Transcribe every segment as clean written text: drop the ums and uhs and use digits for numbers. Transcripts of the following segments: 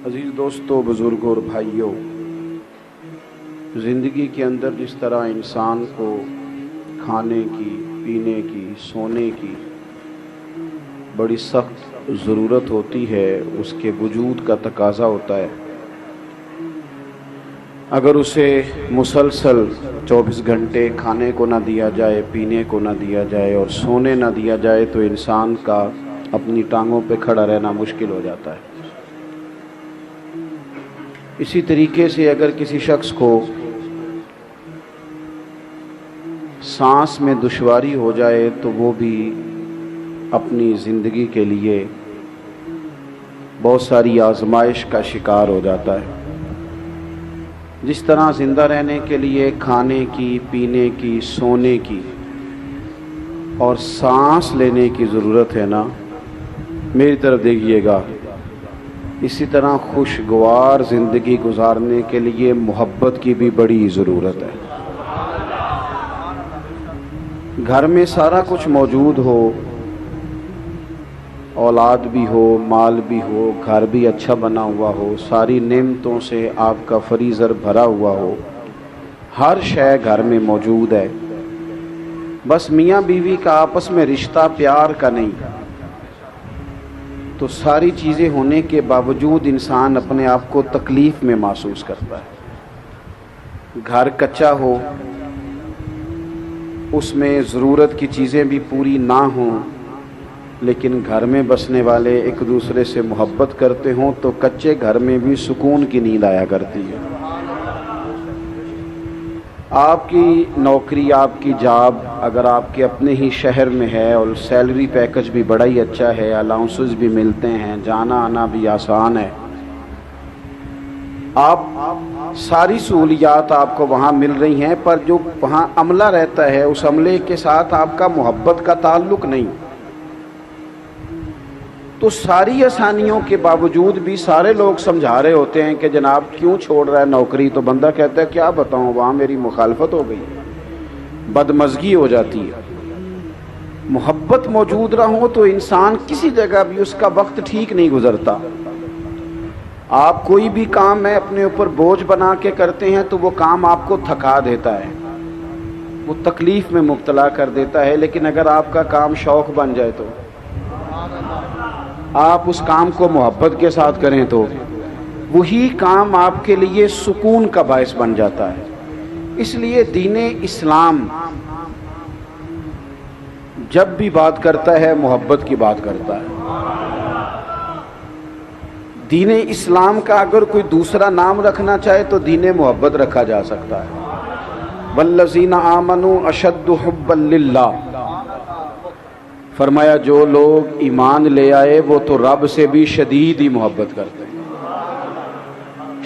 عزیز دوستو، بزرگوں اور بھائیوں، زندگی کے اندر جس طرح انسان کو کھانے کی، پینے کی، سونے کی بڑی سخت ضرورت ہوتی ہے، اس کے وجود کا تقاضا ہوتا ہے، اگر اسے مسلسل 24 گھنٹے کھانے کو نہ دیا جائے، پینے کو نہ دیا جائے اور سونے نہ دیا جائے تو انسان کا اپنی ٹانگوں پہ کھڑا رہنا مشکل ہو جاتا ہے۔ اسی طریقے سے اگر کسی شخص کو سانس میں دشواری ہو جائے تو وہ بھی اپنی زندگی کے لیے بہت ساری آزمائش کا شکار ہو جاتا ہے۔ جس طرح زندہ رہنے کے لیے کھانے کی، پینے کی، سونے کی اور سانس لینے کی ضرورت ہے نا، میری طرف دیکھیے گا، اسی طرح خوشگوار زندگی گزارنے کے لیے محبت کی بھی بڑی ضرورت ہے۔ گھر میں سارا کچھ موجود ہو، اولاد بھی ہو، مال بھی ہو، گھر بھی اچھا بنا ہوا ہو، ساری نعمتوں سے آپ کا فریزر بھرا ہوا ہو، ہر شے گھر میں موجود ہے، بس میاں بیوی کا آپس میں رشتہ پیار کا نہیں، تو ساری چیزیں ہونے کے باوجود انسان اپنے آپ کو تکلیف میں محسوس کرتا ہے۔ گھر کچا ہو، اس میں ضرورت کی چیزیں بھی پوری نہ ہوں، لیکن گھر میں بسنے والے ایک دوسرے سے محبت کرتے ہوں تو کچے گھر میں بھی سکون کی نیند آیا کرتی ہے۔ آپ کی نوکری، آپ کی جاب اگر آپ کے اپنے ہی شہر میں ہے اور سیلری پیکج بھی بڑا ہی اچھا ہے، الاؤنسز بھی ملتے ہیں، جانا آنا بھی آسان ہے، آپ ساری سہولیات آپ کو وہاں مل رہی ہیں، پر جو وہاں عملہ رہتا ہے اس عملے کے ساتھ آپ کا محبت کا تعلق نہیں، تو ساری آسانیوں کے باوجود بھی سارے لوگ سمجھا رہے ہوتے ہیں کہ جناب کیوں چھوڑ رہا ہے نوکری، تو بندہ کہتا ہے کیا بتاؤں، وہاں میری مخالفت ہو گئی، بدمزگی ہو جاتی ہے۔ محبت موجود نہ ہو تو انسان کسی جگہ بھی اس کا وقت ٹھیک نہیں گزرتا۔ آپ کوئی بھی کام ہے اپنے اوپر بوجھ بنا کے کرتے ہیں تو وہ کام آپ کو تھکا دیتا ہے، وہ تکلیف میں مبتلا کر دیتا ہے، لیکن اگر آپ کا کام شوق بن جائے تو آپ اس کام کو محبت کے ساتھ کریں تو وہی کام آپ کے لیے سکون کا باعث بن جاتا ہے۔ اس لیے دین اسلام جب بھی بات کرتا ہے محبت کی بات کرتا ہے۔ دین اسلام کا اگر کوئی دوسرا نام رکھنا چاہے تو دین محبت رکھا جا سکتا ہے۔ والذین آمنوا اشد حبا للہ، فرمایا جو لوگ ایمان لے آئے وہ تو رب سے بھی شدید ہی محبت کرتے ہیں،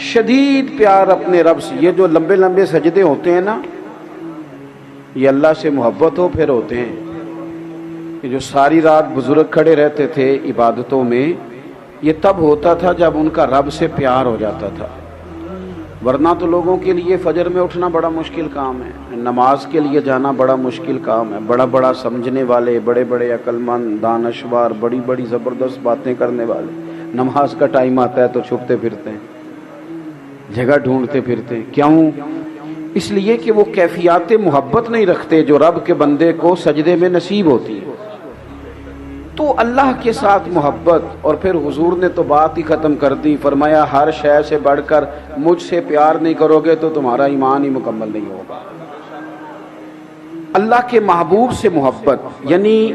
شدید پیار اپنے رب سے۔ یہ جو لمبے لمبے سجدے ہوتے ہیں نا، یہ اللہ سے محبت ہو پھر ہوتے ہیں۔ یہ جو ساری رات بزرگ کھڑے رہتے تھے عبادتوں میں، یہ تب ہوتا تھا جب ان کا رب سے پیار ہو جاتا تھا، ورنہ تو لوگوں کے لیے فجر میں اٹھنا بڑا مشکل کام ہے، نماز کے لیے جانا بڑا مشکل کام ہے، بڑا بڑا سمجھنے والے، بڑے بڑے عقل مند، دانشور، بڑی بڑی زبردست باتیں کرنے والے، نماز کا ٹائم آتا ہے تو چھپتے پھرتے ہیں، جگہ ڈھونڈتے پھرتے ہیں۔ کیوں؟ اس لیے کہ وہ کیفیات محبت نہیں رکھتے جو رب کے بندے کو سجدے میں نصیب ہوتی ہے۔ تو اللہ کے ساتھ محبت، اور پھر حضور نے تو بات ہی ختم کر دی، فرمایا ہر شے سے بڑھ کر مجھ سے پیار نہیں کرو گے تو تمہارا ایمان ہی مکمل نہیں ہوگا۔ اللہ کے محبوب سے محبت یعنی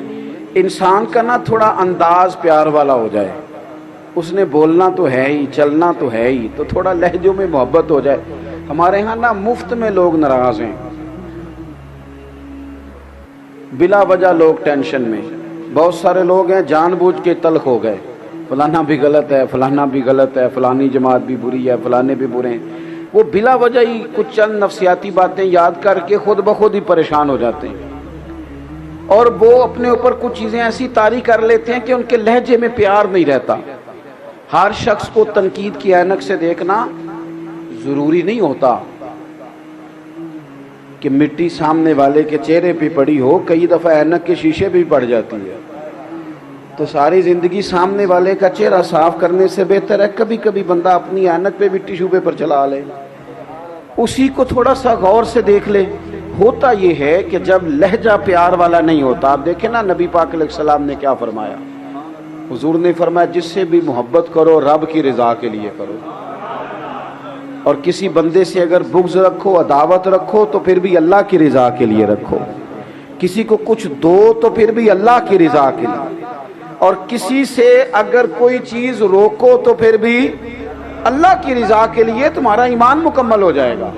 انسان کا نا تھوڑا انداز پیار والا ہو جائے، اس نے بولنا تو ہے ہی، چلنا تو ہے ہی، تو تھوڑا لہجوں میں محبت ہو جائے۔ ہمارے ہاں نا مفت میں لوگ ناراض ہیں، بلا وجہ لوگ ٹینشن میں، بہت سارے لوگ ہیں جان بوجھ کے تلخ ہو گئے، فلانا بھی غلط ہے، فلانا بھی غلط ہے، فلانی جماعت بھی بری ہے، فلانے بھی برے ہیں، وہ بلا وجہ ہی کچھ چند نفسیاتی باتیں یاد کر کے خود بخود ہی پریشان ہو جاتے ہیں، اور وہ اپنے اوپر کچھ چیزیں ایسی طاری کر لیتے ہیں کہ ان کے لہجے میں پیار نہیں رہتا۔ ہر شخص کو تنقید کی عینک سے دیکھنا ضروری نہیں ہوتا کہ مٹی سامنے والے کے چہرے پہ پڑی ہو، کئی دفعہ عینک کے شیشے بھی پڑ جاتی ہے، تو ساری زندگی سامنے والے کا چہرہ صاف کرنے سے بہتر ہے کبھی کبھی بندہ اپنی اینک پہ بھی ٹیشو پیپر چلا لے، اسی کو تھوڑا سا غور سے دیکھ لے۔ ہوتا یہ ہے کہ جب لہجہ پیار والا نہیں ہوتا، آپ دیکھیں نا نبی پاک علیہ السلام نے کیا فرمایا، حضور نے فرمایا جس سے بھی محبت کرو رب کی رضا کے لیے کرو، اور کسی بندے سے اگر بغض رکھو، عداوت رکھو تو پھر بھی اللہ کی رضا کے لیے رکھو، کسی کو کچھ دو تو پھر بھی اللہ کی رضا کے لیے، اور کسی سے اگر کوئی چیز روکو تو پھر بھی اللہ کی رضا کے لیے، تمہارا ایمان مکمل ہو جائے گا۔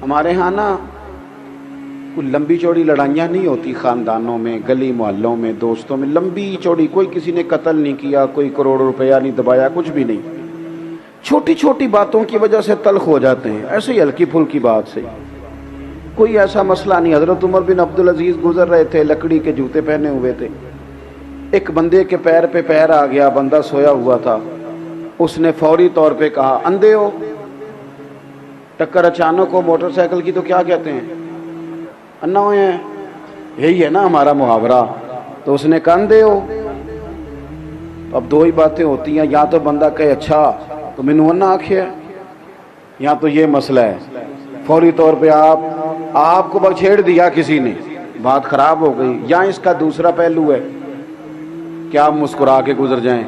ہمارے ہاں نا کوئی لمبی چوڑی لڑائیاں نہیں ہوتی، خاندانوں میں، گلی محلوں میں، دوستوں میں لمبی چوڑی، کوئی کسی نے قتل نہیں کیا، کوئی کروڑ روپیہ نہیں دبایا، کچھ بھی نہیں، چھوٹی چھوٹی باتوں کی وجہ سے تلخ ہو جاتے ہیں، ایسے ہی ہلکی پھلکی بات سے کوئی ایسا مسئلہ نہیں۔ حضرت عمر بن عبدالعزیز گزر رہے تھے، لکڑی کے جوتے پہنے ہوئے تھے، ایک بندے کے پیر پہ پیر آ گیا، بندہ سویا ہوا تھا، اس نے فوری طور پہ کہا اندھے ہو؟ ٹکر اچانک ہو موٹر سائیکل کی تو کیا کہتے ہیں؟ انا ہوئے ہیں، یہی ہے نا ہمارا محاورہ۔ تو اس نے کہا اندھے ہو؟ اب دو ہی باتیں ہوتی ہیں، یا تو بندہ کہے اچھا تو مینوں انا آکھیا ہے، یا تو یہ مسئلہ ہے، فوری طور پہ آپ کو بچھیڑ دیا کسی نے، بات خراب ہو گئی، یا اس کا دوسرا پہلو ہے کہ آپ مسکرا کے گزر جائیں،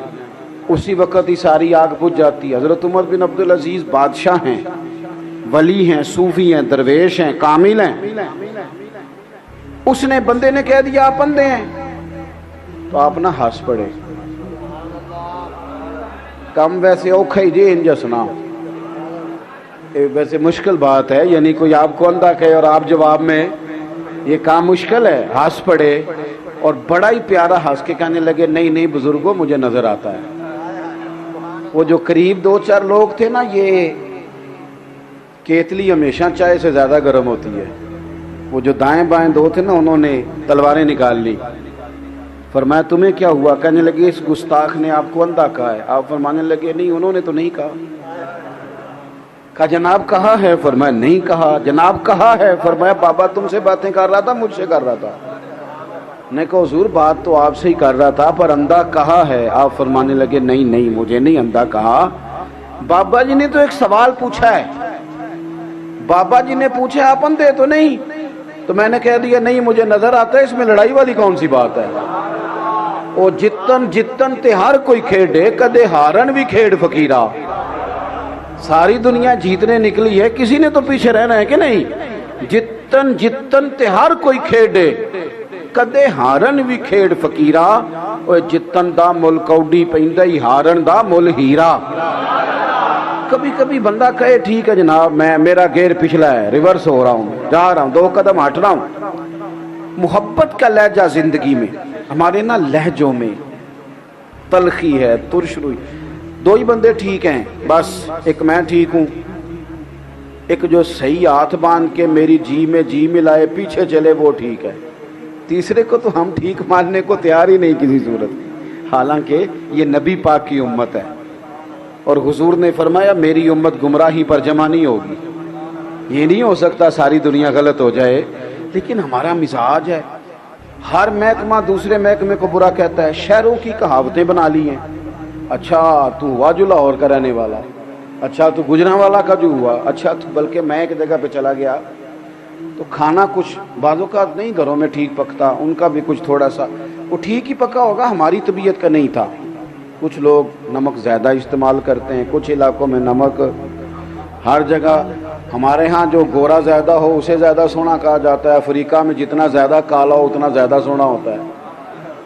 اسی وقت ہی ساری آگ بجھ جاتی ہے۔ حضرت عمر بن عبدالعزیز بادشاہ ہیں، ولی ہیں، صوفی ہیں، درویش ہیں، کامل ہیں، اس نے بندے نے کہہ دیا آپ اندھے ہیں، تو آپ نہ ہنس پڑے، کم ویسے اوکھا ہی جی انجسنا، ویسے مشکل بات ہے، یعنی کوئی آپ کو اندھا کہے اور آپ جواب میں، یہ کام مشکل ہے، ہنس پڑے، اور بڑا ہی پیارا ہنس کے کہنے لگے نہیں نہیں بزرگوں مجھے نظر آتا ہے۔ وہ جو قریب دو چار لوگ تھے نا، یہ کیتلی ہمیشہ چائے سے زیادہ گرم ہوتی ہے، وہ جو دائیں بائیں دو تھے نا انہوں نے تلواریں نکال لی، فرمایا تمہیں کیا ہوا؟ کہنے لگے اس گستاخ نے آپ کو اندھا کہا ہے۔ آپ فرمانے لگے نہیں انہوں نے تو نہیں کہا۔ کہا جناب کہا ہے؟ فرمایا نہیں کہا۔ جناب کہا ہے؟ فرمایا بابا تم سے باتیں کر رہا تھا، مجھ سے کر رہا تھا۔ نے کہا حضور بات تو آپ سے ہی کر رہا تھا پر اندھا کہا ہے۔ آپ فرمانے لگے نہیں نہیں مجھے نہیں اندھا کہا، بابا جی نے تو ایک سوال پوچھا ہے، بابا جی نے پوچھا آپ اندھے تو نہیں، تو میں نے کہہ دیا نہیں مجھے نظر آتا ہے، اس میں لڑائی والی کون سی بات ہے؟ او جتن جتن تے ہر کوئی کھیڑے، کدے ہارن بھی کھیڑ فقیرہ۔ ساری دنیا جیتنے نکلی ہے، کسی نے تو پیچھے رہنا ہے کہ نہیں؟ جتن جتن تے ہر کوئی کھیڑے، کدے ہارن بھی کھیڑ فقیرہ، او جتن دا مل کوڈی پیندا ہی ہارن دا مل ہیرا۔ کبھی کبھی بندہ کہے ٹھیک ہے جناب میں میرا گیئر پچھلا ہے، ریورس ہو رہا ہوں، جا رہا ہوں، 2 قدم ہٹ رہا ہوں۔ محبت کا لہجہ زندگی میں، ہمارے نا لہجوں میں تلخی ہے، ترش روئی۔ 2 ہی بندے ٹھیک ہیں بس، ایک میں ٹھیک ہوں، ایک جو صحیح ہاتھ باندھ کے میری جی میں جی ملائے پیچھے چلے وہ ٹھیک ہے، تیسرے کو تو ہم ٹھیک ماننے کو تیار ہی نہیں کسی صورت، حالانکہ یہ نبی پاک کی امت ہے، اور حضور نے فرمایا میری امت گمراہی پر جمع نہیں ہوگی۔ یہ نہیں ہو سکتا ساری دنیا غلط ہو جائے، لیکن ہمارا مزاج ہے، ہر محکمہ دوسرے محکمے کو برا کہتا ہے، شہروں کی کہاوتیں بنا لی ہیں، اچھا تو ہوا جو لاہور کا رہنے والا، اچھا تو گجرانوالا کا جو ہوا، اچھا تو بلکہ میں ایک جگہ پہ چلا گیا تو کھانا کچھ بعض اوقات نہیں گھروں میں ٹھیک پکتا، ان کا بھی کچھ تھوڑا سا وہ ٹھیک ہی پکا ہوگا، ہماری طبیعت کا نہیں تھا، کچھ لوگ نمک زیادہ استعمال کرتے ہیں، کچھ علاقوں میں نمک ہر جگہ، ہمارے ہاں جو گورا زیادہ ہو اسے زیادہ سونا کہا جاتا ہے، افریقہ میں جتنا زیادہ کالا ہو اتنا زیادہ سونا ہوتا ہے،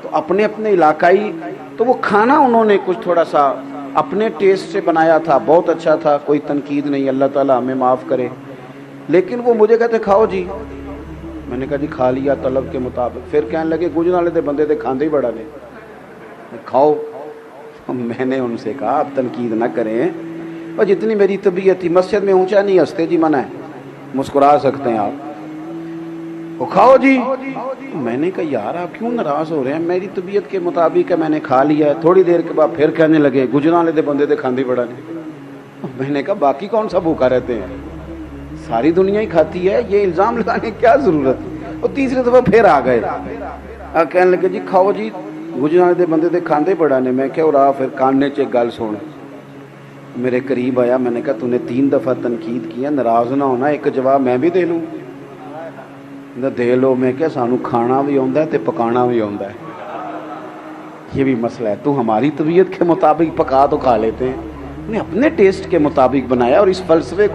تو اپنے اپنے علاقائی، تو وہ کھانا انہوں نے کچھ تھوڑا سا اپنے ٹیسٹ سے بنایا تھا، بہت اچھا تھا، کوئی تنقید نہیں، اللہ تعالیٰ ہمیں معاف کرے، لیکن وہ مجھے کہتے کھاؤ جی، میں نے کہا جی کھا لیا طلب کے مطابق، پھر کہنے لگے گجرانوالے دے بندے دے کھاندے ہی بڑا نے، کھاؤ۔ میں نے ان سے کہا آپ تنقید نہ کریں، اور جتنی میری طبیعت تھی، مسجد میں اونچا نہیں ہنستے جی، منع ہے، مسکرا سکتے ہیں آپ، وہ کھاؤ جی۔ میں نے کہا یار آپ کیوں ناراض ہو رہے ہیں، میری طبیعت کے مطابق ہے، میں نے کھا لیا ہے۔ تھوڑی دیر کے بعد پھر کہنے لگے گجرانوالے دے بندے دے کھاندے بڑا نے۔ میں نے کہا باقی کون سا بھوکا رہتے ہیں، ساری دنیا ہی کھاتی ہے، یہ الزام لگانے کی کیا ضرورت۔ اور تیسری دفعہ پھر آ گئے، کہنے لگے جی کھاؤ جی گجرانے دے بندے دے کھاندے بڑا نے. میں کہا اور پھر کاننے چ ایک گل سن. میرے قریب آیا, میں نے کہا تو نے 3 دفعہ تنقید کیا, ناراض نہ ہونا, ایک جواب میں بھی دے لوں. دے لو. میں کہا سانو کھانا بھی آتا ہے تے پکانا بھی آتا ہے, یہ بھی مسئلہ ہے. تو ہماری طبیعت کے مطابق پکا تو کھا لیتے ہیں, نے اپنے ٹیسٹ کے مطابق بنایا. اور اس فلسفے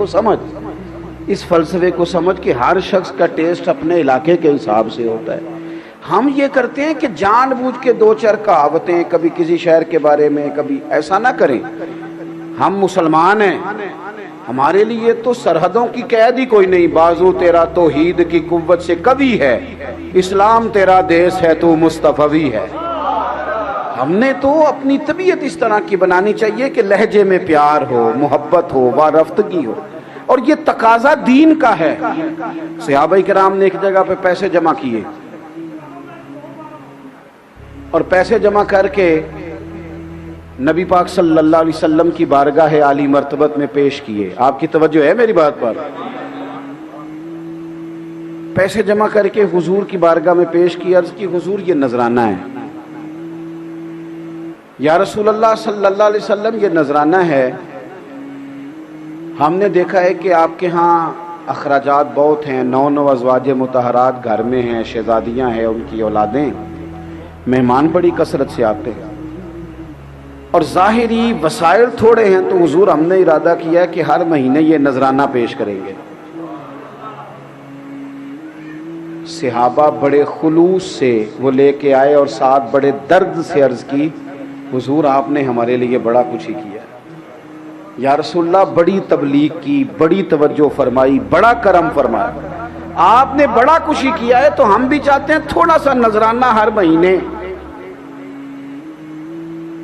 کو سمجھ کہ ہر شخص کا ٹیسٹ اپنے علاقے کے حساب سے ہوتا ہے. ہم یہ کرتے ہیں کہ جان بوجھ کے 2-4 کہاوتیں کبھی کسی شہر کے بارے میں, کبھی ایسا نہ کریں. ہم مسلمان ہیں, ہمارے لیے تو سرحدوں کی قید ہی کوئی نہیں. بازو تیرا توحید کی قوت سے کبھی ہے, اسلام تیرا دیس ہے تو مصطفی ہے. ہم نے تو اپنی طبیعت اس طرح کی بنانی چاہیے کہ لہجے میں پیار ہو, محبت ہو, وارفتگی ہو. اور یہ تقاضا دین کا ہے. صحابہ کرام نے ایک جگہ پہ پیسے جمع کیے اور پیسے جمع کر کے نبی پاک صلی اللہ علیہ وسلم کی بارگاہ عالی مرتبت میں پیش کیے. آپ کی توجہ ہے میری بات پر؟ پیسے جمع کر کے حضور کی بارگاہ میں پیش کی. عرض کی حضور یہ نذرانہ ہے. یا رسول اللہ صلی اللہ علیہ وسلم یہ نذرانہ ہے, ہم نے دیکھا ہے کہ آپ کے ہاں اخراجات بہت ہیں, 9 ازواج مطہرات گھر میں ہیں, شہزادیاں ہیں, ان کی اولادیں, مہمان بڑی کثرت سے آتے ہیں اور ظاہری وسائل تھوڑے ہیں. تو حضور ہم نے ارادہ کیا کہ ہر مہینے یہ نذرانہ پیش کریں گے. صحابہ بڑے خلوص سے وہ لے کے آئے اور ساتھ بڑے درد سے عرض کی حضور آپ نے ہمارے لیے بڑا کچھ ہی کیا. یا رسول اللہ بڑی تبلیغ کی, بڑی توجہ فرمائی, بڑا کرم فرمایا, آپ نے بڑا کچھ ہی کیا ہے, تو ہم بھی چاہتے ہیں تھوڑا سا نذرانہ ہر مہینے.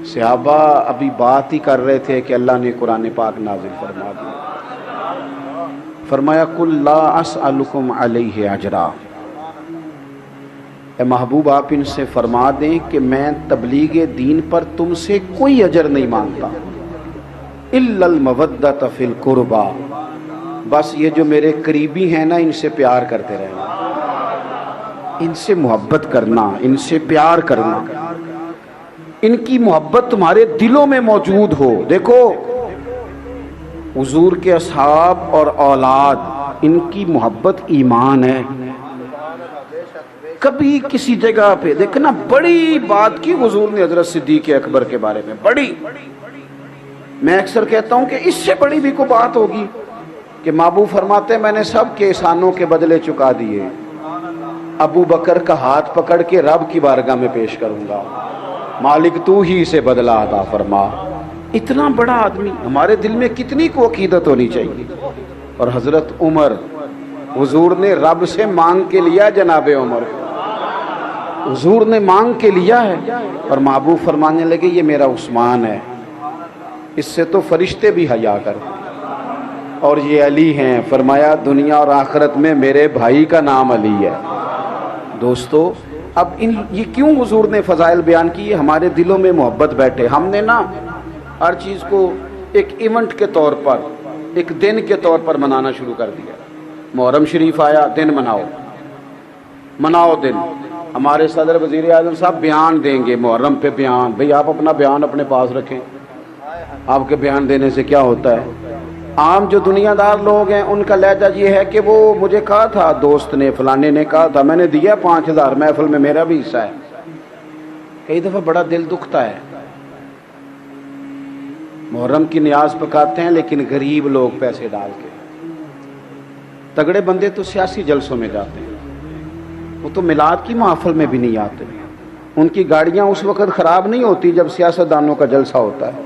صحابہ ابھی بات ہی کر رہے تھے کہ اللہ نے قرآن پاک نازل فرما دیا. فرمایا قل لا اسألکم علیہ اجرا, اے محبوب آپ ان سے فرما دیں کہ میں تبلیغ دین پر تم سے کوئی اجر نہیں مانگتا, الا المودۃ فی القربى, بس یہ جو میرے قریبی ہیں نا ان سے پیار کرتے رہنا, ان سے محبت کرنا, ان سے پیار کرنا, ان کی محبت تمہارے دلوں میں موجود ہو. دیکھو حضور کے اصحاب اور اولاد ان کی محبت ایمان ہے. کبھی کسی جگہ پہ دیکھنا بڑی بات کی حضور نے حضرت صدیق اکبر کے بارے میں, بڑی, میں اکثر کہتا ہوں کہ اس سے بڑی بھی کوئی بات ہوگی کہ محبوب فرماتے ہیں میں نے سب کے احسانوں کے بدلے چکا دیے, ابو بکر کا ہاتھ پکڑ کے رب کی بارگاہ میں پیش کروں گا, مالک تو ہی سے بدلہ عطا فرما. اتنا بڑا آدمی, ہمارے دل میں کتنی کو عقیدت ہونی چاہیے. اور حضرت عمر, حضور نے رب سے مانگ کے لیا, جناب عمر حضور نے مانگ کے لیا ہے, اور محبوب فرمانے لگے یہ میرا عثمان ہے, اس سے تو فرشتے بھی حیا کرتے, اور یہ علی ہیں. فرمایا دنیا اور آخرت میں میرے بھائی کا نام علی ہے. دوستو اب یہ کیوں حضور نے فضائل بیان کی؟ ہمارے دلوں میں محبت بیٹھے. ہم نے نا ہر چیز کو ایک ایونٹ کے طور پر, ایک دن کے طور پر منانا شروع کر دیا. محرم شریف آیا, دن مناؤ دن. ہمارے صدر وزیر اعظم صاحب بیان دیں گے محرم پہ بیان. بھئی آپ اپنا بیان اپنے پاس رکھیں, آپ کے بیان دینے سے کیا ہوتا ہے؟ عام جو دنیا دار لوگ ہیں ان کا لہجہ یہ ہے کہ وہ مجھے کہا تھا دوست نے, فلانے نے کہا تھا, میں نے دیا 5000 محفل میں, میرا بھی حصہ ہے. کئی دفعہ بڑا دل دکھتا ہے. محرم کی نیاز پکاتے ہیں لیکن غریب لوگ پیسے ڈال کے, تگڑے بندے تو سیاسی جلسوں میں جاتے ہیں, وہ تو میلاد کی محفل میں بھی نہیں آتے. ان کی گاڑیاں اس وقت خراب نہیں ہوتی جب سیاستدانوں کا جلسہ ہوتا ہے,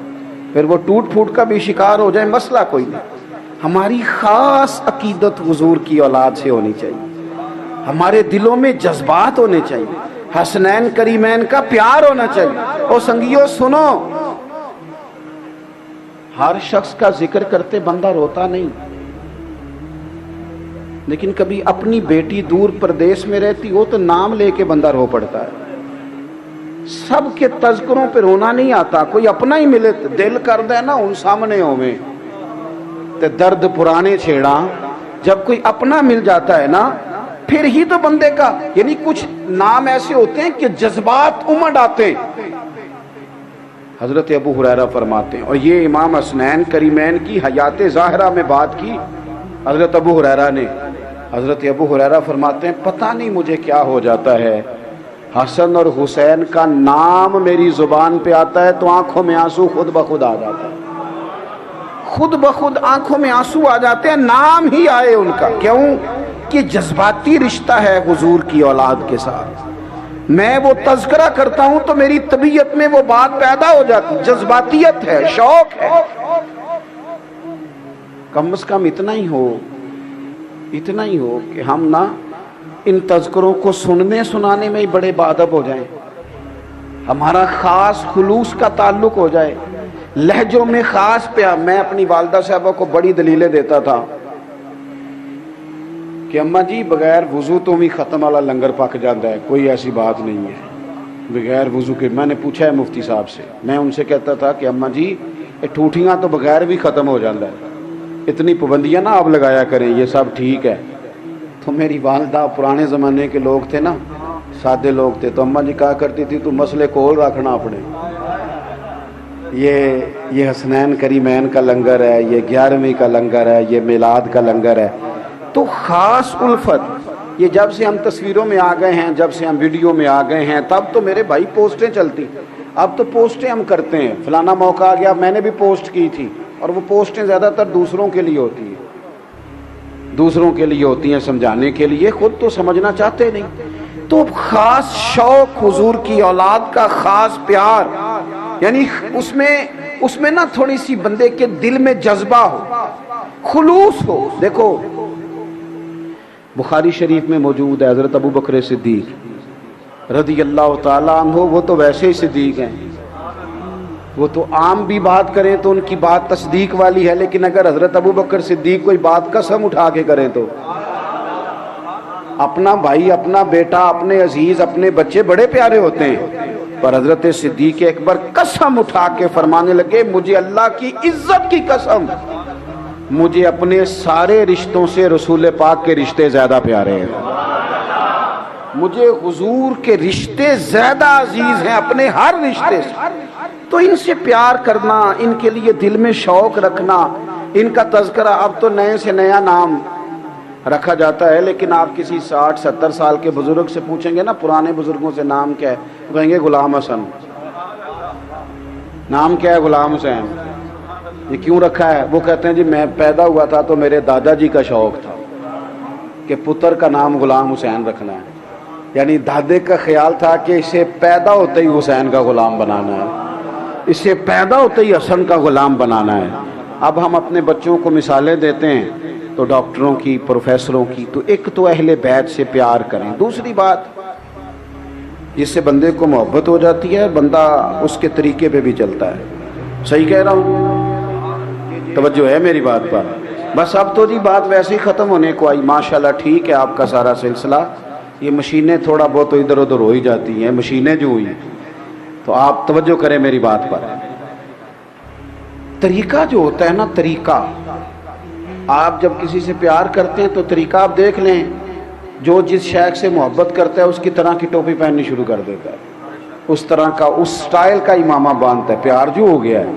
پھر وہ ٹوٹ پھوٹ کا بھی شکار ہو جائے, مسئلہ کوئی نہیں. ہماری خاص عقیدت حضور کی اولاد سے ہونی چاہیے, ہمارے دلوں میں جذبات ہونے چاہیے, حسنین کریمین کا پیار ہونا چاہیے. اور سنگیو سنو, ہر شخص کا ذکر کرتے بندہ روتا نہیں, لیکن کبھی اپنی بیٹی دور پردیش میں رہتی ہو تو نام لے کے بندہ رو پڑتا ہے. سب کے تذکروں پہ رونا نہیں آتا, کوئی اپنا ہی ملے دل کر دے نا ان سامنے ہوئے تے درد پرانے چھیڑا. جب کوئی اپنا مل جاتا ہے نا پھر ہی تو بندے کا، یعنی کچھ نام ایسے ہوتے ہیں کہ جذبات امڈ آتے ہیں۔ حضرت ابو ہریرہ فرماتے ہیں، اور یہ امام حسنین کریمین کی حیات ظاہرہ میں بات کی حضرت ابو ہریرہ نے۔ حضرت ابو ہریرہ فرماتے ہیں پتہ نہیں مجھے کیا ہو جاتا ہے، حسن اور حسین کا نام میری زبان پہ آتا ہے تو آنکھوں میں آنسو خود بخود آ جاتا ہے، خود بخود آنکھوں میں آنسو آ جاتے ہیں، نام ہی آئے ان کا۔ کیوں کہ جذباتی رشتہ ہے حضور کی اولاد کے ساتھ۔ میں وہ تذکرہ کرتا ہوں تو میری طبیعت میں وہ بات پیدا ہو جاتی، جذباتیت ہے، شوق ہے۔ کم از کم اتنا ہی ہو کہ ہم نہ ان تذکروں کو سننے سنانے میں ہی بڑے باادب ہو جائیں، ہمارا خاص خلوص کا تعلق ہو جائے، لہجوں میں خاص میں اپنی والدہ صاحبہ کو بڑی دلیلیں دیتا تھا کہ اماں جی بغیر وضو تو بھی ختم والا لنگر پک جاتا ہے، کوئی ایسی بات نہیں ہے بغیر وضو کے۔ میں نے پوچھا ہے مفتی صاحب سے، میں ان سے کہتا تھا کہ اماں جی یہ ٹوٹیاں تو بغیر بھی ختم ہو جاتا ہے، اتنی پابندیاں نہ آپ لگایا کریں، یہ سب ٹھیک ہے۔ تو میری والدہ پرانے زمانے کے لوگ تھے نا، سادے لوگ تھے، تو اماں جی کہا کرتی تھی تو مسئلے کول رکھنا اپنے، یہ حسنین کریمین کا لنگر ہے، یہ 11ویں کا لنگر ہے، یہ میلاد کا لنگر ہے۔ تو خاص الفت، یہ جب سے ہم تصویروں میں آ گئے ہیں، جب سے ہم ویڈیو میں آ گئے ہیں، تب تو میرے بھائی پوسٹیں چلتی، اب تو پوسٹیں ہم کرتے ہیں، فلانا موقع آ گیا میں نے بھی پوسٹ کی تھی، اور وہ پوسٹیں زیادہ تر دوسروں کے لیے ہوتی ہیں، سمجھانے کے لیے، خود تو سمجھنا چاہتے نہیں۔ تو خاص شوق حضور کی اولاد کا، خاص پیار، یعنی اس میں نا تھوڑی سی بندے کے دل میں جذبہ ہو، خلوص ہو۔ دیکھو بخاری شریف میں موجود ہے حضرت ابو بکر صدیق رضی اللہ تعالیٰ عنہ، وہ تو ویسے ہی صدیق ہیں، وہ تو عام بھی بات کریں تو ان کی بات تصدیق والی ہے، لیکن اگر حضرت ابو بکر صدیق کوئی بات قسم اٹھا کے کریں تو اپنا بھائی، اپنا بیٹا، اپنے عزیز، اپنے بچے بڑے پیارے ہوتے ہیں، پر حضرت صدیق اکبر قسم اٹھا کے فرمانے لگے مجھے اللہ کی عزت کی قسم، مجھے اپنے سارے رشتوں سے رسول پاک کے رشتے زیادہ پیارے ہیں، مجھے حضور کے رشتے زیادہ عزیز ہیں اپنے ہر رشتے سے۔ تو ان سے پیار کرنا، ان کے لیے دل میں شوق رکھنا، ان کا تذکرہ، اب تو نئے سے نیا نام رکھا جاتا ہے، لیکن آپ کسی 60-70 سال کے بزرگ سے پوچھیں گے نا پرانے بزرگوں سے نام کیا ہے، وہ کہیں گے غلام حسن۔ نام کیا ہے؟ غلام حسین۔ یہ کیوں رکھا ہے؟ وہ کہتے ہیں جی میں پیدا ہوا تھا تو میرے دادا جی کا شوق تھا کہ پتر کا نام غلام حسین رکھنا ہے، یعنی دادے کا خیال تھا کہ اسے پیدا ہوتے ہی حسین کا غلام بنانا ہے، اسے پیدا ہوتے ہی حسن کا غلام بنانا ہے۔ اب ہم اپنے بچوں کو مثالیں دیتے ہیں تو ڈاکٹروں کی، پروفیسروں کی، تو ایک تو اہل بیت سے پیار کریں، دوسری بات جس سے بندے کو محبت ہو جاتی ہے، بندہ اس کے طریقے پہ بھی چلتا ہے۔ صحیح کہہ رہا ہوں؟ توجہ ہے میری بات پر؟ بس اب تو جی بات ویسے ہی ختم ہونے کو آئی، ماشاءاللہ ٹھیک ہے آپ کا سارا سلسلہ، یہ مشینیں تھوڑا بہت ادھر ادھر ہو ہی جاتی ہیں، مشینیں جو ہوئی، تو آپ توجہ کریں میری بات پر۔ طریقہ جو ہوتا ہے نا، طریقہ، آپ جب کسی سے پیار کرتے ہیں تو طریقہ آپ دیکھ لیں، جو جس شیخ سے محبت کرتا ہے اس کی طرح کی ٹوپی پہننی شروع کر دیتا ہے، اس طرح کا، اس سٹائل کا امامہ باندھتا ہے، پیار جو ہو گیا ہے،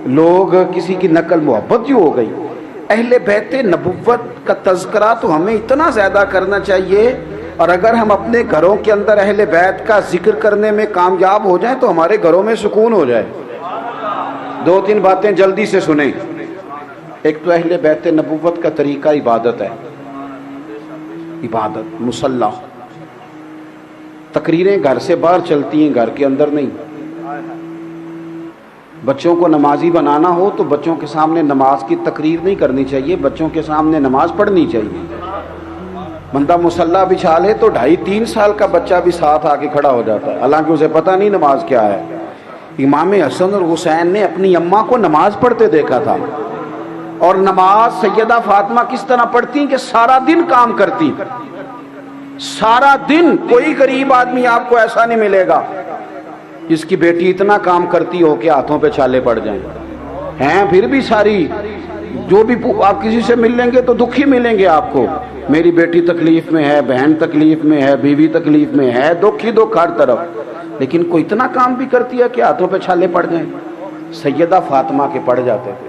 لوگ کسی کی نقل محبت جو ہو گئی۔ اہل بیت نبوت کا تذکرہ تو ہمیں اتنا زیادہ کرنا چاہیے، اور اگر ہم اپنے گھروں کے اندر اہل بیت کا ذکر کرنے میں کامیاب ہو جائیں تو ہمارے گھروں میں سکون ہو جائے۔ 2-3 باتیں جلدی سے سنیں۔ ایک تو اہل بیت نبوت کا طریقہ عبادت ہے، عبادت، مصلی، تقریریں گھر سے باہر چلتی ہیں، گھر کے اندر نہیں۔ بچوں کو نمازی بنانا ہو تو بچوں کے سامنے نماز کی تقریر نہیں کرنی چاہیے، بچوں کے سامنے نماز پڑھنی چاہیے۔ بندہ مصلی بچھا لے تو 2.5-3 سال کا بچہ بھی ساتھ آ کے کھڑا ہو جاتا ہے، حالانکہ اسے پتہ نہیں نماز کیا ہے۔ امام حسن اور حسین نے اپنی اماں کو نماز پڑھتے دیکھا تھا، اور نماز سیدہ فاطمہ کس طرح پڑھتی کہ سارا دن کام کرتی، سارا دن۔ کوئی غریب آدمی آپ کو ایسا نہیں ملے گا جس کی بیٹی اتنا کام کرتی ہو کہ ہاتھوں پہ چھالے پڑ جائیں ہیں، پھر بھی ساری جو بھی آپ کسی سے مل لیں گے تو دکھی ملیں گے آپ کو، میری بیٹی تکلیف میں ہے، بہن تکلیف میں ہے، بیوی تکلیف میں ہے، دکھ ہی دکھ ہر طرف، لیکن کوئی اتنا کام بھی کرتی ہے کہ ہاتھوں پہ چھالے پڑ جائیں۔ سیدہ فاطمہ کے پڑ جاتے تھے،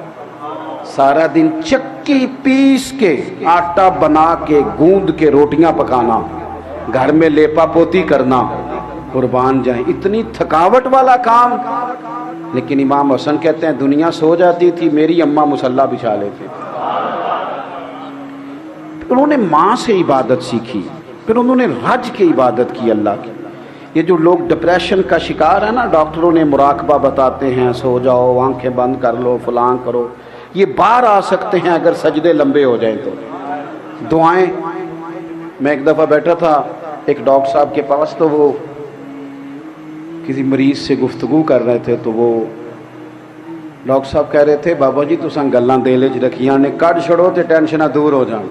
سارا دن چکی پیس کے، آٹا بنا کے، گوند کے روٹیاں پکانا، گھر میں لیپا پوتی کرنا، قربان جائیں اتنی تھکاوٹ والا کام، لیکن امام حسن کہتے ہیں دنیا سو جاتی تھی، میری اماں مصلی بچھا لیتے تھے۔ انہوں نے ماں سے عبادت سیکھی، پھر انہوں نے رج کے عبادت کی اللہ کی۔ یہ جو لوگ ڈپریشن کا شکار ہے نا، ڈاکٹروں نے مراقبہ بتاتے ہیں، سو جاؤ، آنکھیں بند کر لو، فلاں کرو، یہ باہر آ سکتے ہیں اگر سجدے لمبے ہو جائیں تو۔ دعائیں، میں ایک دفعہ بیٹھا تھا ایک ڈاکٹر صاحب کے پاس، تو وہ کسی مریض سے گفتگو کر رہے تھے، تو وہ ڈاکٹر صاحب کہہ رہے تھے بابا جی تساں گلاں دل وچ رکھیاں نے، کڈ چھڑو تے ٹینشناں دور ہو جان۔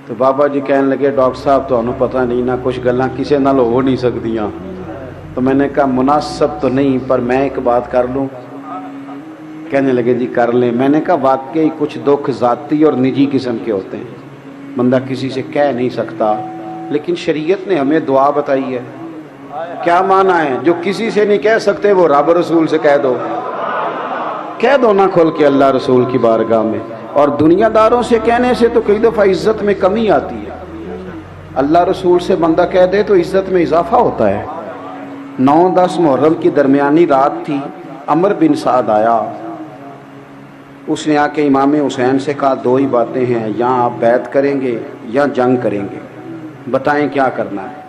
تو بابا جی کہنے لگے ڈاکٹر صاحب تمہیں پتہ نہیں نا، کچھ گلاں کسے نال ہو نہیں سکدیاں۔ تو میں نے کہا مناسب تو نہیں، پر میں ایک بات کر لوں؟ کہنے لگے جی کر لیں۔ میں نے کہا واقعی کچھ دکھ ذاتی اور نجی قسم کے ہوتے ہیں، بندہ کسی سے کہہ نہیں سکتا، لیکن شریعت نے ہمیں دعا بتائی ہے۔ کیا معنی ہے؟ جو کسی سے نہیں کہہ سکتے وہ رب رسول سے کہہ دو نا کھول کے اللہ رسول کی بارگاہ میں۔ اور دنیا داروں سے کہنے سے تو کئی دفعہ عزت میں کمی آتی ہے، اللہ رسول سے بندہ کہہ دے تو عزت میں اضافہ ہوتا ہے۔ 9-10 محرم کی درمیانی رات تھی، عمر بن سعد آیا، اس نے آ کے امام حسین سے کہا دو ہی باتیں ہیں، یا آپ بیعت کریں گے یا جنگ کریں گے، بتائیں کیا کرنا ہے۔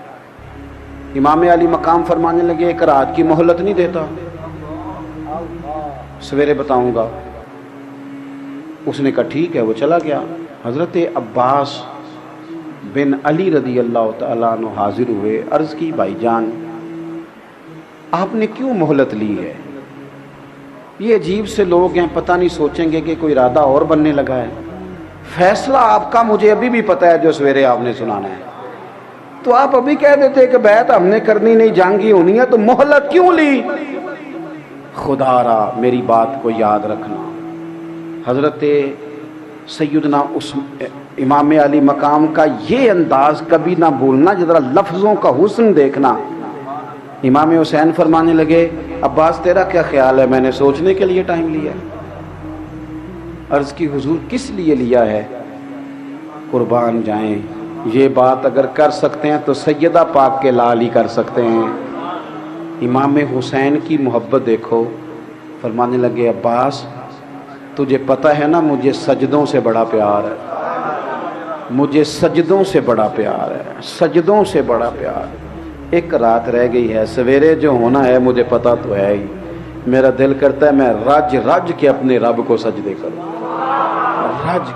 امام علی مقام فرمانے لگے ایک رات کی مہلت نہیں دیتا، سویرے بتاؤں گا۔ اس نے کہا ٹھیک ہے، وہ چلا گیا۔ حضرت عباس بن علی رضی اللہ تعالیٰ عنہ حاضر ہوئے، عرض کی بھائی جان آپ نے کیوں مہلت لی ہے؟ یہ عجیب سے لوگ ہیں، پتہ نہیں سوچیں گے کہ کوئی ارادہ اور بننے لگا ہے۔ فیصلہ آپ کا مجھے ابھی بھی پتہ ہے جو سویرے آپ نے سنانا ہے، تو آپ ابھی کہہ دیتے کہ بیعت ہم نے کرنی نہیں، جنگ ہی ہونی ہے، تو مہلت کیوں لی؟ خدا را میری بات کو یاد رکھنا، حضرت سیدنا امام علی مقام کا یہ انداز کبھی نہ بھولنا، ذرا لفظوں کا حسن دیکھنا۔ امام حسین فرمانے لگے عباس تیرا کیا خیال ہے؟ میں نے سوچنے کے لیے ٹائم لیا۔ عرض کی حضور کس لیے لیا ہے؟ قربان جائیں یہ بات اگر کر سکتے ہیں تو سیدہ پاک کے لال ہی کر سکتے ہیں۔ امام حسین کی محبت دیکھو، فرمانے لگے عباس تجھے پتہ ہے نا مجھے سجدوں سے بڑا پیار ہے، مجھے سجدوں سے بڑا پیار ہے، سجدوں سے بڑا پیار ہے۔ ایک رات رہ گئی ہے، سویرے جو ہونا ہے مجھے پتہ تو ہے ہی، میرا دل کرتا ہے میں رج رج کے اپنے رب کو سجدے کروں، رج۔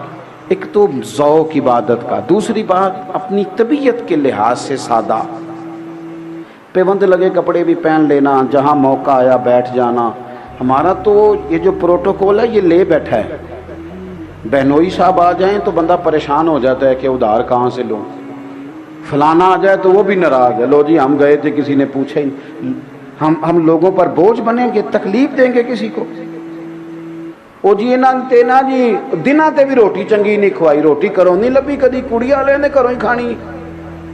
ایک تو ذوق عبادت کا، دوسری بات اپنی طبیعت کے لحاظ سے سادہ، پیوند لگے کپڑے بھی پہن لینا، جہاں موقع آیا بیٹھ جانا۔ ہمارا تو یہ جو پروٹوکول ہے یہ لے بیٹھا ہے، بہنوئی صاحب آ جائیں تو بندہ پریشان ہو جاتا ہے کہ ادھار کہاں سے لوں، فلانا آ جائے تو وہ بھی ناراض ہے، لو جی ہم گئے تھے کسی نے پوچھا ہی، ہم لوگوں پر بوجھ بنیں گے، تکلیف دیں گے کسی کو۔ او جی نا جی دنوں تے بھی روٹی چنگی نہیں کھوائی، روٹی کرو نہیں لبھی، کدی کڑی والے نے کرو ہی کھانی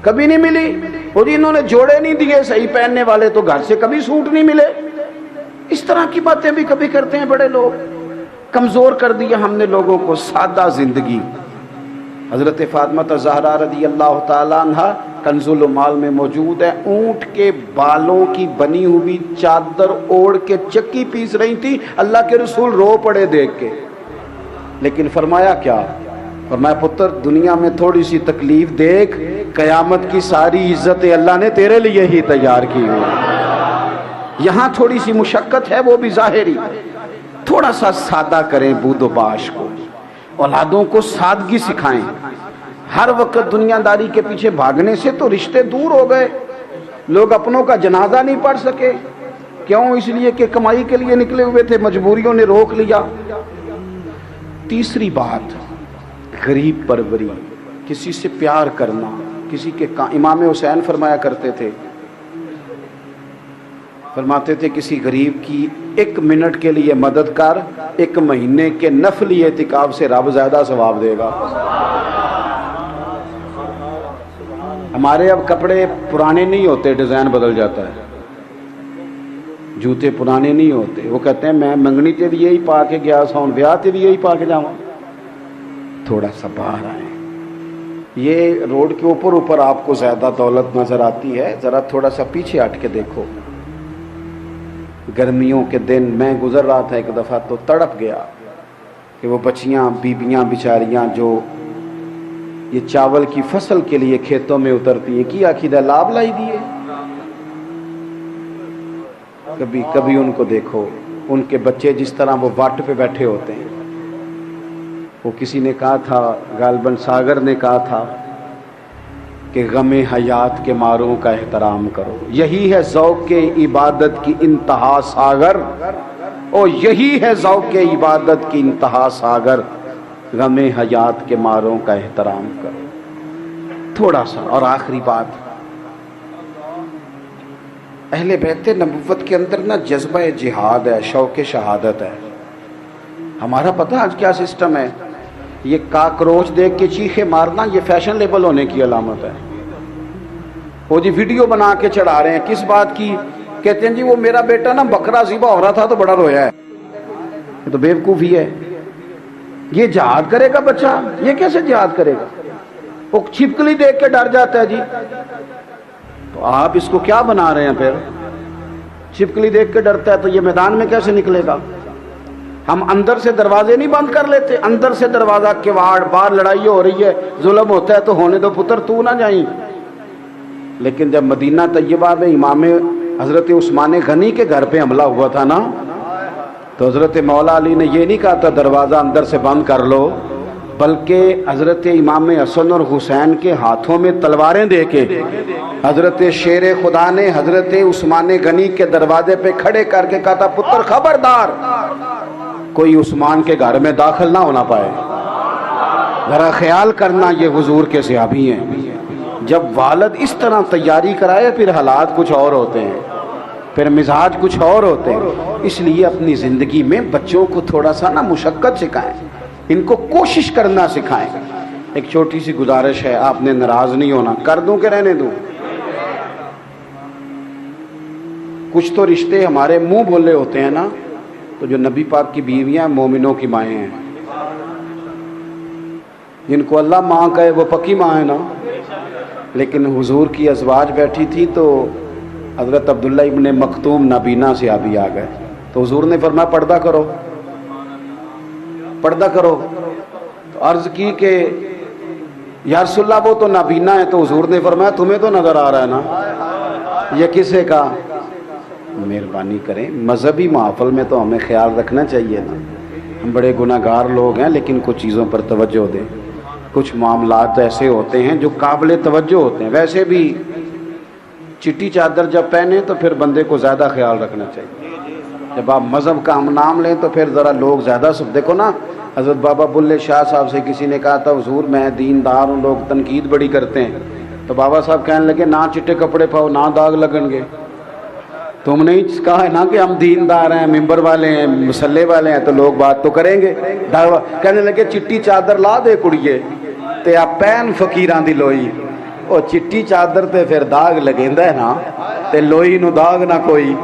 کبھی نہیں ملی۔ او جی انہوں نے جوڑے نہیں دیے صحیح پہننے والے، تو گھر سے کبھی سوٹ نہیں ملے۔ اس طرح کی باتیں بھی کبھی کرتے ہیں بڑے لوگ، کمزور کر دیا ہم نے لوگوں کو۔ سادہ زندگی۔ حضرت فاطمہ زہرا رضی اللہ تعالیٰ عنہ کنز المال میں موجود ہے، اونٹ کے بالوں کی بنی ہوئی چادر اوڑھ کے چکی پیس رہی تھی، اللہ کے رسول رو پڑے دیکھ کے، لیکن فرمایا کیا؟ فرمایا پتر دنیا میں تھوڑی سی تکلیف دیکھ، قیامت کی ساری عزتیں اللہ نے تیرے لیے ہی تیار کی ہوئی، یہاں تھوڑی سی مشقت ہے وہ بھی ظاہری۔ تھوڑا سا سادہ کریں بود و باش کو، اولادوں کو سادگی سکھائیں۔ ہر وقت دنیا داری کے پیچھے بھاگنے سے تو رشتے دور ہو گئے، لوگ اپنوں کا جنازہ نہیں پڑھ سکے، کیوں؟ اس لیے کہ کمائی کے لیے نکلے ہوئے تھے، مجبوریوں نے روک لیا۔ تیسری بات غریب پروری، کسی سے پیار کرنا، کسی کے امام حسین فرمایا کرتے تھے، فرماتے تھے کسی غریب کی 1 منٹ کے لیے مدد کر، 1 مہینے کے نفلی اعتکاف سے رب زیادہ ثواب دے گا۔ ہمارے اب کپڑے پرانے نہیں ہوتے، ڈیزائن بدل جاتا ہے، جوتے پرانے نہیں ہوتے، وہ کہتے ہیں میں منگنی تے بھی یہی پا کے گیا سا، بیاہ تے بھی یہی پا کے جاؤں۔ تھوڑا سا باہر آئیں، یہ روڈ کے اوپر آپ کو زیادہ دولت نظر آتی ہے، ذرا تھوڑا سا پیچھے ہٹ کے دیکھو۔ گرمیوں کے دن میں گزر رہا تھا ایک دفعہ تو تڑپ گیا کہ وہ بچیاں بیبیاں بیچاریاں جو یہ چاول کی فصل کے لیے کھیتوں میں اترتی ہیں، کیا عقیدہ لاب لائی دیے۔ کبھی ان کو دیکھو، ان کے بچے جس طرح وہ واٹ پہ بیٹھے ہوتے ہیں۔ وہ کسی نے کہا تھا، غالباً ساگر نے کہا تھا کہ غم حیات کے ماروں کا احترام کرو، یہی ہے ذوق عبادت کی انتہا ساگر، او یہی ہے ذوق عبادت کی انتہا ساگر، غم حیات کے ماروں کا احترام کرو۔ تھوڑا سا اور آخری بات، اہل بیت نبوت کے اندر نا جذبہ جہاد ہے، شوق شہادت ہے۔ ہمارا پتہ آج کیا سسٹم ہے، یہ کاکروچ دیکھ کے چیخے مارنا یہ فیشن لیبل ہونے کی علامت ہے۔ وہ جی ویڈیو بنا کے چڑھا رہے ہیں، کس بات کی؟ کہتے ہیں جی وہ میرا بیٹا نا بکرا ذبح ہو رہا تھا تو بڑا رویا ہے۔ یہ تو بیوقوفی ہے، یہ جہاد کرے گا بچہ؟ یہ کیسے جہاد کرے گا؟ وہ چھپکلی دیکھ کے ڈر جاتا ہے جی، تو آپ اس کو کیا بنا رہے ہیں پھر؟ چھپکلی دیکھ کے ڈرتا ہے تو یہ میدان میں کیسے نکلے گا؟ ہم اندر سے دروازے نہیں بند کر لیتے، اندر سے دروازہ کواڑ، باہر لڑائی ہو رہی ہے، ظلم ہوتا ہے تو ہونے دو پتر، تو نہ جائیں۔ لیکن جب مدینہ طیبہ میں امام حضرت عثمان غنی کے گھر پہ حملہ ہوا تھا نا، تو حضرت مولا علی نے یہ نہیں کہا تھا دروازہ اندر سے بند کر لو، بلکہ حضرت امام حسن اور حسین کے ہاتھوں میں تلواریں دے کے حضرت شیر خدا نے حضرت عثمان غنی کے دروازے پہ کھڑے کر کے کہا تھا پتر خبردار، کوئی عثمان کے گھر میں داخل نہ ہونا پائے۔ ذرا خیال کرنا، یہ حضور کے صحابی ہیں۔ جب والد اس طرح تیاری کرائے پھر حالات کچھ اور ہوتے ہیں، پھر مزاج کچھ اور ہوتے ہیں۔ اس لیے اپنی زندگی میں بچوں کو تھوڑا سا نا مشقت سکھائیں، ان کو کوشش کرنا سکھائیں۔ ایک چھوٹی سی گزارش ہے، آپ نے ناراض نہیں ہونا، کر دوں کہ رہنے دوں؟ کچھ تو رشتے ہمارے منہ بولے ہوتے ہیں نا، تو جو نبی پاک کی بیویاں مومنوں کی مائیں ہیں، جن کو اللہ ماں کہے وہ پکی ماں ہے نا۔ لیکن حضور کی ازواج بیٹھی تھی تو حضرت عبداللہ ابن مکتوم نابینا صحابی آ گئے، تو حضور نے فرمایا پردہ کرو، پردہ کرو۔ تو عرض کی کہ یا رسول اللہ وہ تو نابینا ہے، تو حضور نے فرمایا تمہیں تو نظر آ رہا ہے نا، یہ کسے کا؟ مہربانی کریں، مذہبی محفل میں تو ہمیں خیال رکھنا چاہیے نا، ہم بڑے گناہ گار لوگ ہیں، لیکن کچھ چیزوں پر توجہ دیں۔ کچھ معاملات ایسے ہوتے ہیں جو قابل توجہ ہوتے ہیں۔ ویسے بھی چٹی چادر جب پہنے تو پھر بندے کو زیادہ خیال رکھنا چاہیے۔ جب آپ مذہب کا ہم نام لیں تو پھر ذرا لوگ زیادہ سب دیکھو نا، حضرت بابا بلے شاہ صاحب سے کسی نے کہا تھا حضور میں دیندار ہوں، لوگ تنقید بڑی کرتے ہیں، تو بابا صاحب کہنے لگے نہ چٹے کپڑے پاؤ نہ داغ لگن گے۔ تم نے کہا ہے نا کہ ہم دیندار ہیں، ممبر والے ہیں، مسلح والے ہیں، تو لوگ بات تو کریں گے۔ کہنے لگے چٹی چادر لا دے کڑیے تے آپ پین فقیران دی لوئی، او چٹی چادر تے پھر داغ لگیندا ہے نا، تے لوئی نو داغ نہ کوئی۔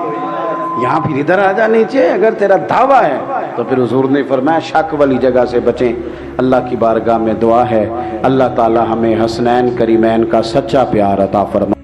یہاں پھر ادھر آ جا نیچے، اگر تیرا دعویٰ ہے تو پھر حضور نے فرمایا شک والی جگہ سے بچیں۔ اللہ کی بارگاہ میں دعا ہے اللہ تعالی ہمیں حسنین کریمین کا سچا پیار عطا فرمائے۔